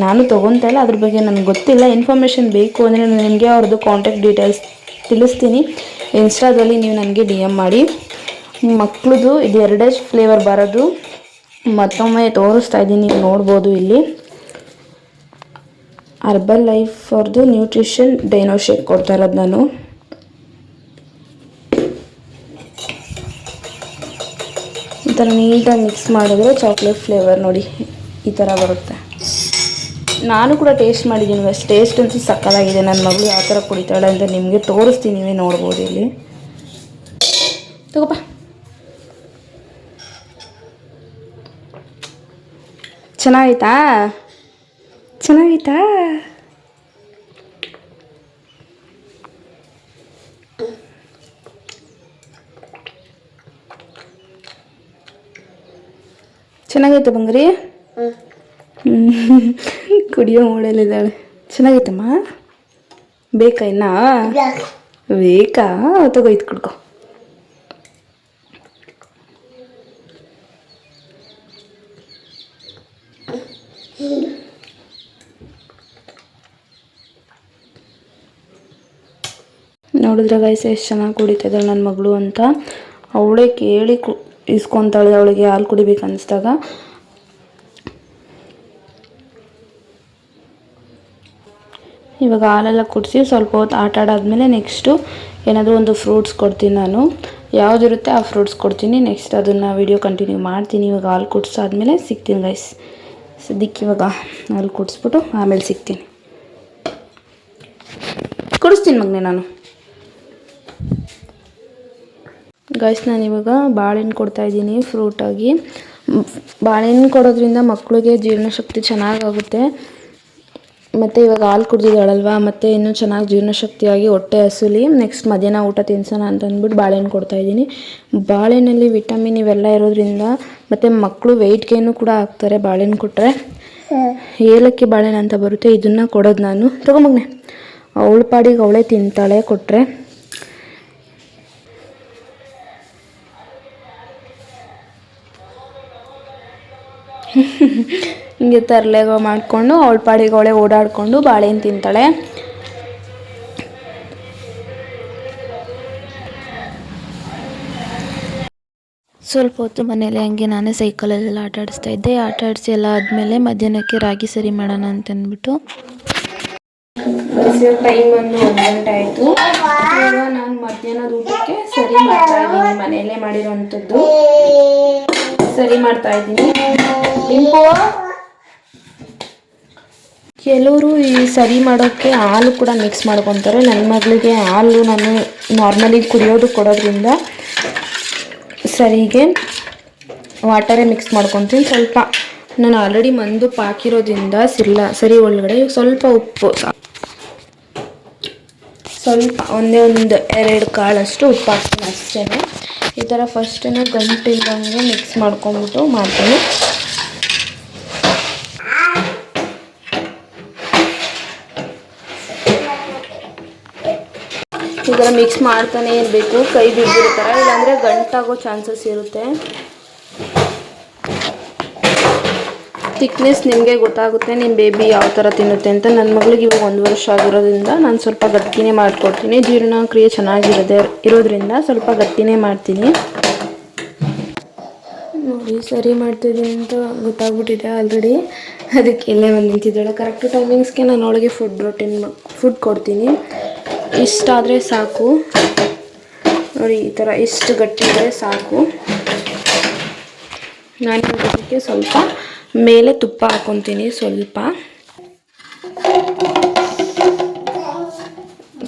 ನಾನು ತೊಗೊತಾ ಇಲ್ಲ. ಅದ್ರ ಬಗ್ಗೆ ನನಗೆ ಗೊತ್ತಿಲ್ಲ. ಇನ್ಫಾರ್ಮೇಷನ್ ಬೇಕು ಅಂದರೆ ನಾನು ನಿಮಗೆ ಅವ್ರದ್ದು ಕಾಂಟ್ಯಾಕ್ಟ್ ಡೀಟೇಲ್ಸ್ ತಿಳಿಸ್ತೀನಿ. ಇನ್ಸ್ಟಾದಲ್ಲಿ ನೀವು ನನಗೆ DM ಮಾಡಿ. ಮಕ್ಳದು ಇದು ಎರಡೇ ಫ್ಲೇವರ್ ಬರೋದು. ಮತ್ತೊಮ್ಮೆ ತೋರಿಸ್ತಾ ಇದ್ದೀನಿ, ನೀವು ನೋಡ್ಬೋದು ಇಲ್ಲಿ. ಹರ್ಬಲ್ ಲೈಫ್ ಅವ್ರದ್ದು ನ್ಯೂಟ್ರಿಷನ್ ಡೈನೋ ಶೇಕ್ ಕೊಡ್ತಾ ಇರೋದು ನಾನು. ಈ ಥರ ನೀಟಾಗಿ ಮಿಕ್ಸ್ ಮಾಡಿದ್ರೆ ಚಾಕ್ಲೇಟ್ ಫ್ಲೇವರ್ ನೋಡಿ ಈ ಥರ ಬರುತ್ತೆ. ನಾನು ಕೂಡ ಟೇಸ್ಟ್ ಮಾಡಿದ್ದೀನಿ ಬಸ್. ಟೇಸ್ಟ್ ಅಂತೂ ಸಕ್ಕತ್ತಾಗಿದೆ. ನನ್ನ ಮಗಳು ಯಾವ ಥರ ಕುಡಿತಾಳೆ ಅಂತ ನಿಮಗೆ ತೋರಿಸ್ತೀನಿ, ನೀವೇ ನೋಡ್ಬೋದು ಇಲ್ಲಿ. ತಗೋಪ್ಪ. ಚೆನ್ನಾಗೈತಾ? ಚೆನ್ನಾಗೈತಾ? ಚೆನ್ನಾಗೈತೆ ಬಂಗಾರಿ? ಕುಡಿಯೋ ಮೂಡಲಿದ್ದಾಳೆ. ಚೆನ್ನಾಗೈತಮ್ಮ? ಬೇಕಾ ಇನ್ನ? ಬೇಕಾ? ತಗೋ ಇದು ಕುಡ್ಕೊ. ನೋಡಿದ್ರೆ ಗೈಸ್ ಎಷ್ಟು ಚೆನ್ನಾಗಿ ಕುಡಿತಿದ್ದಾಳೆ ನನ್ನ ಮಗಳು ಅಂತ. ಅವಳೇ ಕೇಳಿ ಇಸ್ಕೊತಾಳೆ ಅವಳಿಗೆ ಹಾಲು ಕುಡಿಬೇಕು ಅನಿಸ್ದಾಗ. ಇವಾಗ ಹಾಲೆಲ್ಲ ಕುಡಿಸಿ ಸ್ವಲ್ಪ ಹೊತ್ತು ಆಟ ಆಡಾದ್ಮೇಲೆ ನೆಕ್ಸ್ಟು ಏನಾದರೂ ಒಂದು ಫ್ರೂಟ್ಸ್ ಕೊಡ್ತೀನಿ ನಾನು. ಯಾವುದಿರುತ್ತೆ ಆ ಫ್ರೂಟ್ಸ್ ಕೊಡ್ತೀನಿ. ನೆಕ್ಸ್ಟ್ ಅದನ್ನು ವಿಡಿಯೋ ಕಂಟಿನ್ಯೂ ಮಾಡ್ತೀನಿ. ಇವಾಗ ಹಾಲು ಕುಡಿಸಾದ್ಮೇಲೆ ಸಿಗ್ತೀನಿ ಗೈಸ್. ಸದ್ಯಕ್ಕೆ ಇವಾಗ ಹಾಲು ಕುಡಿಸ್ಬಿಟ್ಟು ಆಮೇಲೆ ಸಿಗ್ತೀನಿ. ಕುಡಿಸ್ತೀನಿ ಮಗನೇ ನಾನು. ಗೈಸ್ ನಾನಿವಾಗ ಬಾಳೆಹಣ್ಣು ಕೊಡ್ತಾಯಿದ್ದೀನಿ ಫ್ರೂಟಾಗಿ. ಬಾಳೆಹಣ್ಣು ಕೊಡೋದ್ರಿಂದ ಮಕ್ಕಳಿಗೆ ಜೀರ್ಣಶಕ್ತಿ ಚೆನ್ನಾಗಾಗುತ್ತೆ. ಮತ್ತು ಇವಾಗ ಹಾಲು ಕುಡ್ದಿದ್ದಾಳಲ್ವ, ಮತ್ತು ಇನ್ನೂ ಚೆನ್ನಾಗಿ ಜೀರ್ಣಶಕ್ತಿಯಾಗಿ ಹೊಟ್ಟೆ ಹಸುಲಿ ನೆಕ್ಸ್ಟ್ ಮಧ್ಯಾಹ್ನ ಊಟ ತಿನ್ಸೋಣ ಅಂತ ಅಂದ್ಬಿಟ್ಟು ಬಾಳೆಹಣ್ಣು ಕೊಡ್ತಾಯಿದ್ದೀನಿ. ಬಾಳೆಹಣ್ಣಲ್ಲಿ ವಿಟಮಿನ್ ಇವೆಲ್ಲ ಇರೋದ್ರಿಂದ ಮತ್ತು ಮಕ್ಕಳು ವೆಯ್ಟ್ ಗೇನು ಕೂಡ ಆಗ್ತಾರೆ ಬಾಳೆಹಣ್ಣು ಕೊಟ್ಟರೆ. ಏಲಕ್ಕಿ ಬಾಳೆಹಣ್ಣು ಅಂತ ಬರುತ್ತೆ, ಇದನ್ನು ಕೊಡೋದು ನಾನು. ತಗೊಂಬಗ್ನೆ, ಅವಳ ಪಾಡಿಗೆ ಅವಳೇ ತಿಂತಾಳೆ ಕೊಟ್ಟರೆ. ಹಿಂಗೆ ತರಲೆಗ ಮಾಡಿಕೊಂಡು ಅವಳ ಪಾಡಿಗೆ ಅವಳೇ ಓಡಾಡಿಕೊಂಡು ಬಾಳೆಹಣ್ಣು ತಿಂತಾಳೆ. ಸ್ವಲ್ಪ ಹೊತ್ತು ಮನೇಲಿ ಹಂಗೆ ನಾನೇ ಸೈಕಲಲ್ಲೆಲ್ಲ ಆಟ ಆಡಿಸ್ತಾ ಇದ್ದೆ. ಆಟ ಆಡಿಸಿ ಎಲ್ಲ ಆದಮೇಲೆ ಮಧ್ಯಾಹ್ನಕ್ಕೆ ರಾಗಿ ಸರಿ ಮಾಡೋಣ ಅಂತಂದ್ಬಿಟ್ಟು ಟೈಮ್ ಒಂದು 1 ಗಂಟೆ ಆಯಿತು. ಇವಾಗ ನಾನು ಮಧ್ಯಾಹ್ನದ ಊಟಕ್ಕೆ ಸರಿ ಮಾಡ್ತಾ ಇದ್ದೀನಿ. ಮನೆಯಲ್ಲೇ ಮಾಡಿರೋವಂಥದ್ದು ಸರಿ ಮಾಡ್ತಾ ಇದ್ದೀನಿ. ಕೆಲವರು ಈ ಸರಿ ಮಾಡೋಕ್ಕೆ ಹಾಲು ಕೂಡ ಮಿಕ್ಸ್ ಮಾಡ್ಕೊತಾರೆ. ನನ್ನ ಮಗಳಿಗೆ ಹಾಲು ನಾನು ನಾರ್ಮಲಿ ಕುಡಿಯೋದು ಕೊಡೋದ್ರಿಂದ ಸರಿಗೆ ವಾಟರೇ ಮಿಕ್ಸ್ ಮಾಡ್ಕೊತೀನಿ. ಸ್ವಲ್ಪ ನಾನು ಆಲ್ರೆಡಿ ಮಂದುಪ್ಪು ಹಾಕಿರೋದ್ರಿಂದ ಸರಿ ಒಳಗಡೆ ಸ್ವಲ್ಪ ಉಪ್ಪು, ಸ್ವಲ್ಪ ಒಂದೇ 1-2 ಕಾಳಷ್ಟು ಉಪ್ಪು ಹಾಕ್ತೀನಿ ಅಷ್ಟೇ. ಈ ಥರ ಫಸ್ಟೇ ಗಂಟಿಲ್ದಂಗೆ ಮಿಕ್ಸ್ ಮಾಡ್ಕೊಂಬಿಟ್ಟು ಮಾಡ್ತೀನಿ. ಈ ಥರ ಮಿಕ್ಸ್ ಮಾಡ್ತಾನೆ ಇರಬೇಕು, ಕೈ ಬಿದ್ದಿರೋ ಥರ, ಇಲ್ಲಾಂದರೆ ಗಂಟಾಗೋ ಚಾನ್ಸಸ್ ಇರುತ್ತೆ. ಥಿಕ್ನೆಸ್ ನಿಮಗೆ ಗೊತ್ತಾಗುತ್ತೆ ನಿಮ್ಮ ಬೇಬಿ ಯಾವ ಥರ ತಿನ್ನುತ್ತೆ ಅಂತ. ನನ್ನ ಮಗಳಿಗೆ ಇವಾಗ 1 ವರ್ಷ ಆಗಿರೋದ್ರಿಂದ ನಾನು ಸ್ವಲ್ಪ ಗಟ್ಟಿನೇ ಮಾಡಿಕೊಡ್ತೀನಿ. ಜೀರ್ಣಕ್ರಿಯೆ ಇರೋದ್ರಿಂದ ಸ್ವಲ್ಪ ಗಟ್ಟಿನೇ ಮಾಡ್ತೀನಿ. ನೋಡಿ ಸರಿ ಮಾಡ್ತಿದ್ದೀನಿ ಅಂತ ಗೊತ್ತಾಗ್ಬಿಟ್ಟಿದೆ ಆಲ್ರೆಡಿ. ಅದಕ್ಕೆ ಎಲ್ಲೇ ಬಂದು ನಿಂತಿದ್ದಾಳೆ. ಕರೆಕ್ಟ್ ಟೈಮಿಂಗ್ಸ್ಗೆ ನಾನು ಅವಳಿಗೆ ಫುಡ್ ಕೊಡ್ತೀನಿ. ಇಷ್ಟಾದರೆ ಸಾಕು ನೋಡಿ, ಈ ಥರ ಇಷ್ಟು ಗಟ್ಟಿ ಇದ್ದರೆ ಸಾಕು. ನಾನು ಅದಕ್ಕೆ ಸ್ವಲ್ಪ ಮೇಲೆ ತುಪ್ಪ ಹಾಕ್ಕೊತೀನಿ. ಸ್ವಲ್ಪ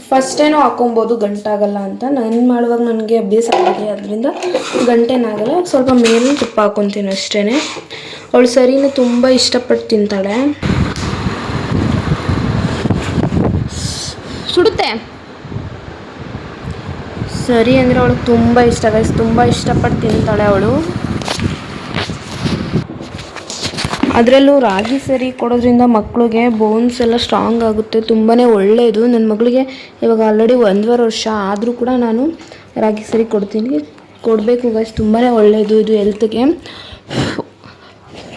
ಫಸ್ಟೇನೋ ಹಾಕೊಬೋದು ಗಂಟಾಗಲ್ಲ ಅಂತ. ನಾನು ಮಾಡುವಾಗ ನನಗೆ ಅಭ್ಯಾಸ ಆಗಿದೆ, ಅದರಿಂದ ಗಂಟೇನಾಗಲ್ಲ. ಸ್ವಲ್ಪ ಮೇಲೆ ತುಪ್ಪ ಹಾಕ್ಕೊತೀನಿ ಅಷ್ಟೇ. ಅವಳು ಸರಿನ ತುಂಬ ಇಷ್ಟಪಟ್ಟು ತಿಂತಾಳೆ. ಸುಡುತ್ತೆ ಸರಿ ಅಂದರೆ ಅವಳಿಗೆ ತುಂಬ ಇಷ್ಟ ಗೈಸ್, ತುಂಬ ಇಷ್ಟಪಟ್ಟು ತಿಂತಾಳೆ ಅವಳು. ಅದರಲ್ಲೂ ರಾಗಿ ಸರಿ ಕೊಡೋದ್ರಿಂದ ಮಕ್ಕಳಿಗೆ ಬೋನ್ಸ್ ಎಲ್ಲ ಸ್ಟ್ರಾಂಗ್ ಆಗುತ್ತೆ, ತುಂಬಾ ಒಳ್ಳೆಯದು. ನನ್ನ ಮಗಳಿಗೆ ಇವಾಗ ಆಲ್ರೆಡಿ 1.5 ವರ್ಷ ಆದರೂ ಕೂಡ ನಾನು ರಾಗಿ ಸರಿ ಕೊಡಬೇಕು ಗೈಸ್. ತುಂಬಾ ಒಳ್ಳೆಯದು ಇದು ಹೆಲ್ತ್ಗೆ.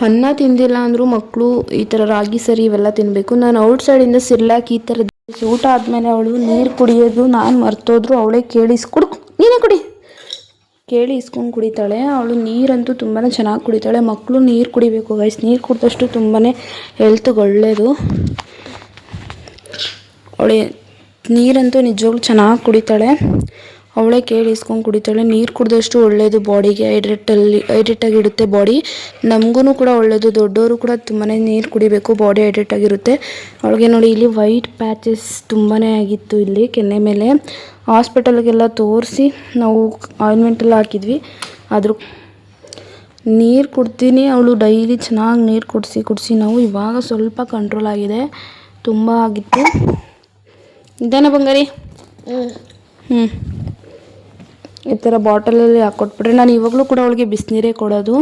ಅನ್ನ ತಿಂದಿಲ್ಲ ಅಂದರೂ ಮಕ್ಕಳು ಈ ಥರ ರಾಗಿ ಸರಿ ಇವೆಲ್ಲ ತಿನ್ನಬೇಕು. ನಾನು ಔಟ್ಸೈಡಿಂದ ಸಿರ್ಲಾಕ್ ಈ ಥರದ್ದು ಊಟ ಆದಮೇಲೆ ಅವಳು ನೀರು ಕುಡಿಯೋದು ನಾನು ಮರ್ತೋದ್ರು ಅವಳೇ ನೀನೇ ಕುಡಿ ಕೇಳಿ ಇಸ್ಕೊಂಡು ಕುಡಿತಾಳೆ. ಅವಳು ನೀರಂತೂ ತುಂಬಾ ಚೆನ್ನಾಗಿ ಕುಡಿತಾಳೆ. ಮಕ್ಕಳು ನೀರು ಕುಡಿಬೇಕು ಗೈಸ್. ನೀರು ಕುಡಿದಷ್ಟು ತುಂಬಾ ಹೆಲ್ತ್ಗೆ ಒಳ್ಳೆಯದು. ಅವಳೆ ನೀರಂತೂ ನಿಜವಾಗ್ಲೂ ಚೆನ್ನಾಗಿ ಕುಡಿತಾಳೆ. ಅವಳೇ ಕೇಳಿ ಇಸ್ಕೊಂಡು ಕುಡಿತಾಳೆ. ನೀರು ಕುಡಿದಷ್ಟು ಒಳ್ಳೆಯದು ಬಾಡಿಗೆ, ಹೈಡ್ರೇಟಾಗಿ ಇಡುತ್ತೆ ಬಾಡಿ. ನಮಗೂ ಕೂಡ ಒಳ್ಳೆಯದು. ದೊಡ್ಡವರು ಕೂಡ ತುಂಬಾ ನೀರು ಕುಡಿಬೇಕು, ಬಾಡಿ ಹೈಡ್ರೇಟಾಗಿರುತ್ತೆ. ಅವಳಿಗೆ ನೋಡಿ ಇಲ್ಲಿ ವೈಟ್ ಪ್ಯಾಚಸ್ ತುಂಬಾ ಆಗಿತ್ತು ಇಲ್ಲಿ ಕೆನ್ನೆ ಮೇಲೆ. ಹಾಸ್ಪಿಟಲ್ಗೆಲ್ಲ ತೋರಿಸಿ ನಾವು ಆಯಿಂಟ್ಮೆಂಟೆಲ್ಲ ಹಾಕಿದ್ವಿ. ಆದರೂ ನೀರು ಕುಡ್ತೀನಿ. ಅವಳು ಡೈಲಿ ಚೆನ್ನಾಗಿ ನೀರು ಕುಡಿಸಿ ನಾವು ಇವಾಗ ಸ್ವಲ್ಪ ಕಂಟ್ರೋಲ್ ಆಗಿದೆ. ತುಂಬ ಆಗಿತ್ತು. ಇದೇನ ಬಂಗಾರಿ? ಈ ಥರ ಬಾಟಲಲ್ಲಿ ಹಾಕ್ಕೊಟ್ಬಿಟ್ರೆ ನಾನು ಇವಾಗಲೂ ಕೂಡ ಅವಳಿಗೆ ಬಿಸಿನೀರೇ ಕೊಡೋದು.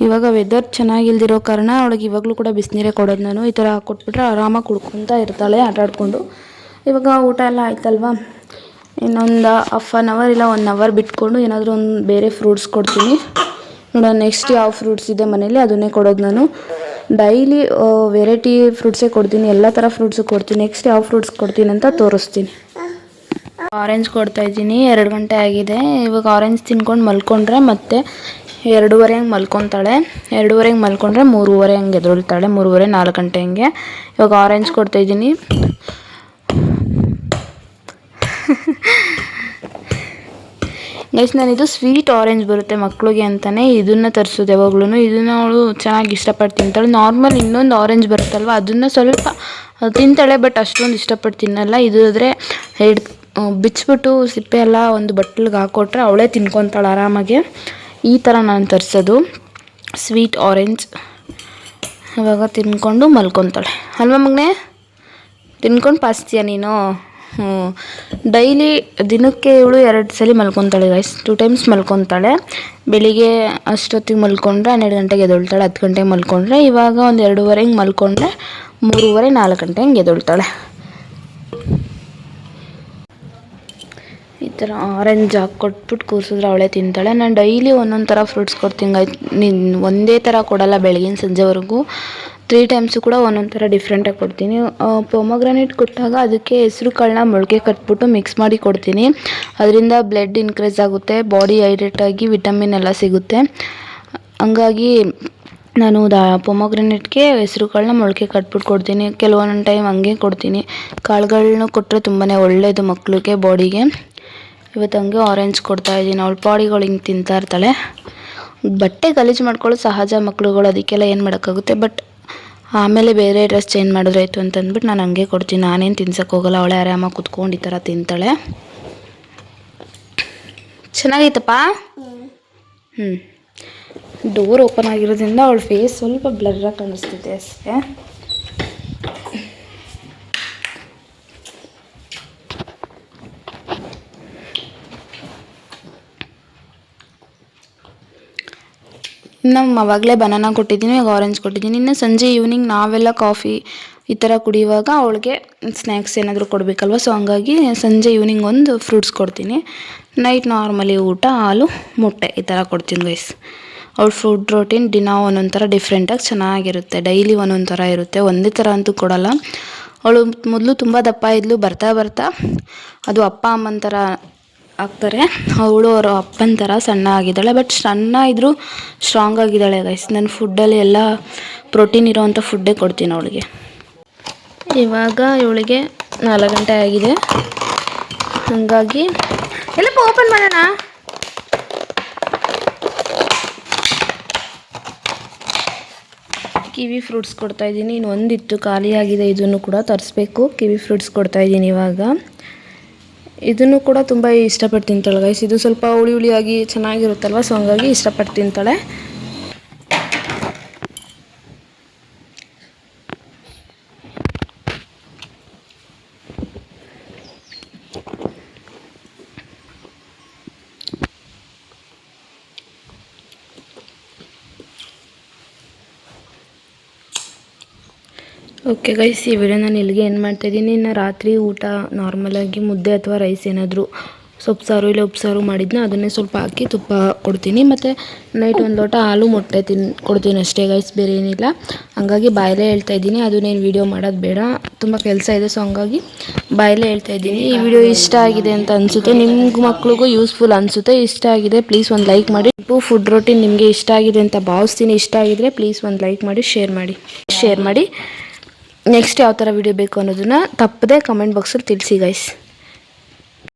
ಇವಾಗ ವೆದರ್ ಚೆನ್ನಾಗಿಲ್ದಿರೋ ಕಾರಣ ಅವಳಿಗೆ ಇವಾಗಲೂ ಕೂಡ ಬಿಸಿನೀರೇ ಕೊಡೋದು ನಾನು. ಈ ಥರ ಹಾಕ್ಕೊಟ್ಬಿಟ್ರೆ ಆರಾಮಾಗಿ ಕುಡ್ಕೊತಾ ಇರ್ತಾಳೆ ಆಟಾಡಿಕೊಂಡು. ಇವಾಗ ಊಟ ಎಲ್ಲ ಆಯ್ತಲ್ವಾ, ಇನ್ನೊಂದು ಹಾಫ್ ಆನ್ ಅವರ್ ಇಲ್ಲ 1 ಅವರ್ ಬಿಟ್ಕೊಂಡು ಏನಾದರೂ ಒಂದು ಬೇರೆ ಫ್ರೂಟ್ಸ್ ಕೊಡ್ತೀನಿ. ನೋಡೋಣ ನೆಕ್ಸ್ಟ್ ಯಾವ ಫ್ರೂಟ್ಸ್ ಇದೆ ಮನೇಲಿ ಅದನ್ನೇ ಕೊಡೋದು ನಾನು. ಡೈಲಿ ವೆರೈಟಿ ಫ್ರೂಟ್ಸೇ ಕೊಡ್ತೀನಿ, ಎಲ್ಲ ಥರ ಫ್ರೂಟ್ಸು ಕೊಡ್ತೀನಿ. ನೆಕ್ಸ್ಟ್ ಯಾವ ಫ್ರೂಟ್ಸ್ ಕೊಡ್ತೀನಿ ಅಂತ ತೋರಿಸ್ತೀನಿ. ಆರೆಂಜ್ ಕೊಡ್ತಾಯಿದ್ದೀನಿ. 2 ಗಂಟೆ ಆಗಿದೆ. ಇವಾಗ ಆರೆಂಜ್ ತಿನ್ಕೊಂಡು ಮಲ್ಕೊಂಡ್ರೆ ಮತ್ತೆ 2:30 ಹಂಗೆ ಮಲ್ಕೊತಾಳೆ. 2:30 ಹಂಗೆ ಮಲ್ಕೊಂಡ್ರೆ 3:30 ಹಂಗೆ ಎದ್ದೇಳ್ತಾಳೆ. 3:30 4 ಗಂಟೆ ಹಂಗೆ. ಇವಾಗ ಆರೆಂಜ್ ಕೊಡ್ತಾಯಿದ್ದೀನಿ. ಗೈಸ್ ನಾನಿದು ಸ್ವೀಟ್ ಆರೆಂಜ್ ಬರುತ್ತೆ ಮಕ್ಕಳಿಗೆ ಅಂತಲೇ ಇದನ್ನು ತರಿಸೋದು ಯಾವಾಗ್ಲೂ. ಇದನ್ನು ಅವಳು ಚೆನ್ನಾಗಿ ಇಷ್ಟಪಟ್ಟು ತಿಂತಾಳೆ. ನಾರ್ಮಲ್ ಇನ್ನೊಂದು ಆರೆಂಜ್ ಬರುತ್ತಲ್ವ ಅದನ್ನು ಸ್ವಲ್ಪ ತಿಂತಾಳೆ, ಬಟ್ ಅಷ್ಟೊಂದು ಇಷ್ಟಪಟ್ಟು ತಿನ್ನಲ್ಲ. ಇದು ಆದರೆ ಬಿಚ್ಚಿಬಿಟ್ಟು ಸಿಪ್ಪೆ ಎಲ್ಲ ಒಂದು ಬಟ್ಲಿಗೆ ಹಾಕ್ಕೊಟ್ರೆ ಅವಳೇ ತಿನ್ಕೊತಾಳೆ ಆರಾಮಾಗೆ. ಈ ಥರ ನಾನು ತರಿಸೋದು ಸ್ವೀಟ್ ಆರೆಂಜ್. ಇವಾಗ ತಿನ್ಕೊಂಡು ಮಲ್ಕೊತಾಳೆ ಅಲ್ವಾ ಮಗನೇ? ತಿನ್ಕೊಂಡು ಪಾಸ್ತೀಯ ನೀನು? ಡೈಲಿ ದಿನಕ್ಕೆ ಇವಳು 2 ಸಲ ಮಲ್ಕೊತಾಳೆ ಗೈಸ್. 2 ಟೈಮ್ಸ್ ಮಲ್ಕೊತಾಳೆ. ಬೆಳಿಗ್ಗೆ ಅಷ್ಟೊತ್ತಿಗೆ ಮಲ್ಕೊಂಡ್ರೆ 12 ಗಂಟೆಗೆ ಎದ್ದೇಳ್ತಾಳೆ. 10 ಗಂಟೆಗೆ ಮಲ್ಕೊಂಡ್ರೆ ಇವಾಗ ಒಂದು 2:30 ಹಿಂಗೆ ಮಲ್ಕೊಂಡ್ರೆ 3:30 4 ಗಂಟೆ ಹಿಂಗೆ ಎದ್ದೇಳ್ತಾಳೆ. ಈ ಥರ ಆರೆಂಜ್ ಹಾಕ್ಕೊಟ್ಬಿಟ್ಟು ಕೂರಿಸಿದ್ರೆ ಅವಳೇ ತಿಂತಾಳೆ. ನಾನು ಡೈಲಿ ಒಂದೊಂದು ಥರ ಫ್ರೂಟ್ಸ್ ಕೊಡ್ತೀನಿ ಗೈಸ್. ಒಂದೇ ಥರ ಕೊಡಲ್ಲ. ಬೆಳಗಿನ ಸಂಜೆವರೆಗೂ 3 ಟೈಮ್ಸು ಕೂಡ ಒಂದೊಂದು ಥರ ಡಿಫ್ರೆಂಟಾಗಿ ಕೊಡ್ತೀನಿ. ಪೊಮೊಗ್ರಾನೇಟ್ ಕೊಟ್ಟಾಗ ಅದಕ್ಕೆ ಹೆಸ್ರು ಕಾಳನ್ನ ಮೊಳಕೆ ಕಟ್ಬಿಟ್ಟು ಮಿಕ್ಸ್ ಮಾಡಿ ಕೊಡ್ತೀನಿ. ಅದರಿಂದ ಬ್ಲಡ್ ಇನ್ಕ್ರೀಸ್ ಆಗುತ್ತೆ, ಬಾಡಿ ಹೈಡ್ರೇಟಾಗಿ ವಿಟಮಿನ್ ಎಲ್ಲ ಸಿಗುತ್ತೆ. ಹಂಗಾಗಿ ನಾನು ಪೊಮೊಗ್ರಾನೇಟ್ಗೆ ಹೆಸ್ರು ಕಾಳನ್ನ ಮೊಳಕೆ ಕಟ್ಬಿಟ್ಟು ಕೊಡ್ತೀನಿ. ಕೆಲವೊಂದೊಂದು ಟೈಮ್ ಹಂಗೆ ಕೊಡ್ತೀನಿ. ಕಾಳುಗಳನ್ನ ಕೊಟ್ಟರೆ ತುಂಬಾ ಒಳ್ಳೆಯದು ಮಕ್ಕಳಿಗೆ, ಬಾಡಿಗೆ. ಇವತ್ತು ಹಂಗೆ ಆರೆಂಜ್ ಕೊಡ್ತಾಯಿದ್ದೀನಿ. ಅವಳು ಬಾಡಿಗಳು ಹಿಂಗೆ ತಿಂತಾ ಇರ್ತಾಳೆ. ಬಟ್ಟೆ ಗಲೀಜು ಮಾಡ್ಕೊಳ್ಳೋದು ಸಹಜ ಮಕ್ಳುಗಳು, ಅದಕ್ಕೆಲ್ಲ ಏನು ಮಾಡೋಕ್ಕಾಗುತ್ತೆ. ಬಟ್ ಆಮೇಲೆ ಬೇರೆ ಡ್ರೆಸ್ ಚೇಂಜ್ ಮಾಡಿದ್ರಾಯ್ತು ಅಂತಂದ್ಬಿಟ್ಟು ನಾನು ಹಂಗೆ ಕೊಡ್ತೀನಿ. ನಾನೇನು ತಿನ್ಸಕ್ಕೆ ಹೋಗಲ್ಲ. ಅವಳೇ ಆರಾಮಾಗಿ ಕುತ್ಕೊಂಡು ಈ ಥರ ತಿಂತಾಳೆ. ಚೆನ್ನಾಗೈತಪ್ಪ? ಡೋರ್ ಓಪನ್ ಆಗಿರೋದ್ರಿಂದ ಅವಳ ಫೇಸ್ ಸ್ವಲ್ಪ ಬ್ಲರ್ರಾಗಿ ಕಾಣಿಸ್ತಿದೆ ಅಷ್ಟೇ. ಇನ್ನು ಆವಾಗಲೇ ಬನಾನಾ ಕೊಟ್ಟಿದ್ದೀನಿ, ಇವಾಗ ಆರೆಂಜ್ ಕೊಟ್ಟಿದ್ದೀನಿ. ಇನ್ನು ಸಂಜೆ ಈವ್ನಿಂಗ್ ನಾವೆಲ್ಲ ಕಾಫಿ ಈ ಥರ ಕುಡಿಯುವಾಗ ಅವಳಿಗೆ ಸ್ನ್ಯಾಕ್ಸ್ ಏನಾದರೂ ಕೊಡಬೇಕಲ್ವ. ಸೊ ಹಂಗಾಗಿ ಸಂಜೆ ಈವ್ನಿಂಗ್ ಒಂದು ಫ್ರೂಟ್ಸ್ ಕೊಡ್ತೀನಿ. ನೈಟ್ ನಾರ್ಮಲಿ ಊಟ ಹಾಲು ಮೊಟ್ಟೆ ಈ ಥರ ಕೊಡ್ತೀನಿ ಗೈಸ್. ಅವಳು ಫುಡ್ ರೋಟೀನ್ ದಿನ ಒಂದೊಂದು ಥರ ಡಿಫ್ರೆಂಟಾಗಿ ಚೆನ್ನಾಗಿರುತ್ತೆ. ಡೈಲಿ ಒಂದೊಂದು ಥರ ಇರುತ್ತೆ, ಒಂದೇ ಥರ ಅಂತೂ ಕೊಡಲ್ಲ. ಅವಳು ಮೊದಲು ತುಂಬ ದಪ್ಪ ಇದ್ಲು. ಬರ್ತಾ ಬರ್ತಾ ಅದು ಅಪ್ಪ ಅಮ್ಮನ ಥರ ಆಗ್ತಾರೆ. ಅವಳು ಅವರ ಅಪ್ಪನ ಥರ ಸಣ್ಣ ಆಗಿದ್ದಾಳೆ. ಬಟ್ ಸಣ್ಣ ಇದ್ದರೂ ಸ್ಟ್ರಾಂಗ್ ಆಗಿದ್ದಾಳೆ ಗೈಸ್. ನನ್ನ ಫುಡ್ಡಲ್ಲಿ ಎಲ್ಲ ಪ್ರೋಟೀನ್ ಇರೋವಂಥ ಫುಡ್ಡೇ ಕೊಡ್ತೀನಿ ಅವಳಿಗೆ. ಇವಾಗ ಇವಳಿಗೆ 4 ಗಂಟೆ ಆಗಿದೆ. ಹಾಗಾಗಿ ಎಲ್ಲಪ್ಪ ಓಪನ್ ಮಾಡೋಣ. ಕಿವಿ ಫ್ರೂಟ್ಸ್ ಕೊಡ್ತಾಯಿದ್ದೀನಿ. ಇನ್ನು ಒಂದಿತ್ತು ಖಾಲಿಯಾಗಿದೆ, ಇದನ್ನು ಕೂಡ ತರಿಸ್ಬೇಕು. ಕಿವಿ ಫ್ರೂಟ್ಸ್ ಕೊಡ್ತಾಯಿದ್ದೀನಿ ಇವಾಗ. ಇದನ್ನು ಕೂಡ ತುಂಬ ಇಷ್ಟಪಟ್ಟು ತಿಂತಾಳೆ ಗೈಸ್. ಇದು ಸ್ವಲ್ಪ ಹುಳಿ ಹುಳಿಯಾಗಿ ಚೆನ್ನಾಗಿರುತ್ತಲ್ವ, ಸೊ ಹಂಗಾಗಿ ಇಷ್ಟಪಟ್ಟು ತಿಂತಾಳೆ. ಓಕೆ ಗೈಸ್, ಈ ವಿಡಿಯೋ ನಾನು ಇಲ್ಲಿಗೆ ಏನು ಮಾಡ್ತಾಯಿದ್ದೀನಿ. ಇನ್ನು ರಾತ್ರಿ ಊಟ ನಾರ್ಮಲಾಗಿ ಮುದ್ದೆ ಅಥವಾ ರೈಸ್ ಏನಾದರೂ ಸೊಪ್ಪು ಸಾರು ಇಲ್ಲ ಉಪ್ಸಾರು ಮಾಡಿದ್ನ ಅದನ್ನೇ ಸ್ವಲ್ಪ ಹಾಕಿ ತುಪ್ಪ ಕೊಡ್ತೀನಿ. ಮತ್ತು ನೈಟ್ ಒಂದು ಲೋಟ ಹಾಲು ಮೊಟ್ಟೆ ಕೊಡ್ತೀನಿ ಅಷ್ಟೇ ಗೈಸ್, ಬೇರೆ ಏನಿಲ್ಲ. ಹಂಗಾಗಿ ಬಾಯಲ್ಲೇ ಹೇಳ್ತಾ ಇದ್ದೀನಿ, ಅದನ್ನೇನು ವೀಡಿಯೋ ಮಾಡೋದು ಬೇಡ, ತುಂಬ ಕೆಲಸ ಇದೆ. ಸೊ ಹಂಗಾಗಿ ಬಾಯಲ್ಲೇ ಹೇಳ್ತಾ ಇದ್ದೀನಿ. ಈ ವಿಡಿಯೋ ಇಷ್ಟ ಆಗಿದೆ ಅಂತ ಅನಿಸುತ್ತೆ, ನಿಮ್ಮ ಮಕ್ಳಿಗೂ ಯೂಸ್ಫುಲ್ ಅನಿಸುತ್ತೆ. ಇಷ್ಟ ಆಗಿದೆ ಪ್ಲೀಸ್ ಒಂದು ಲೈಕ್ ಮಾಡಿ. ಫುಡ್ ರೊಟೀನ್ ನಿಮಗೆ ಇಷ್ಟ ಆಗಿದೆ ಅಂತ ಭಾವಿಸ್ತೀನಿ. ಇಷ್ಟ ಆಗಿದ್ರೆ ಪ್ಲೀಸ್ ಒಂದು ಲೈಕ್ ಮಾಡಿ, ಶೇರ್ ಮಾಡಿ. ನೆಕ್ಸ್ಟ್ ಯಾವ ಥರ ವಿಡಿಯೋ ಬೇಕು ಅನ್ನೋದನ್ನು ತಪ್ಪದೆ ಕಮೆಂಟ್ ಬಾಕ್ಸಲ್ಲಿ ತಿಳಿಸಿ ಗೈಸ್.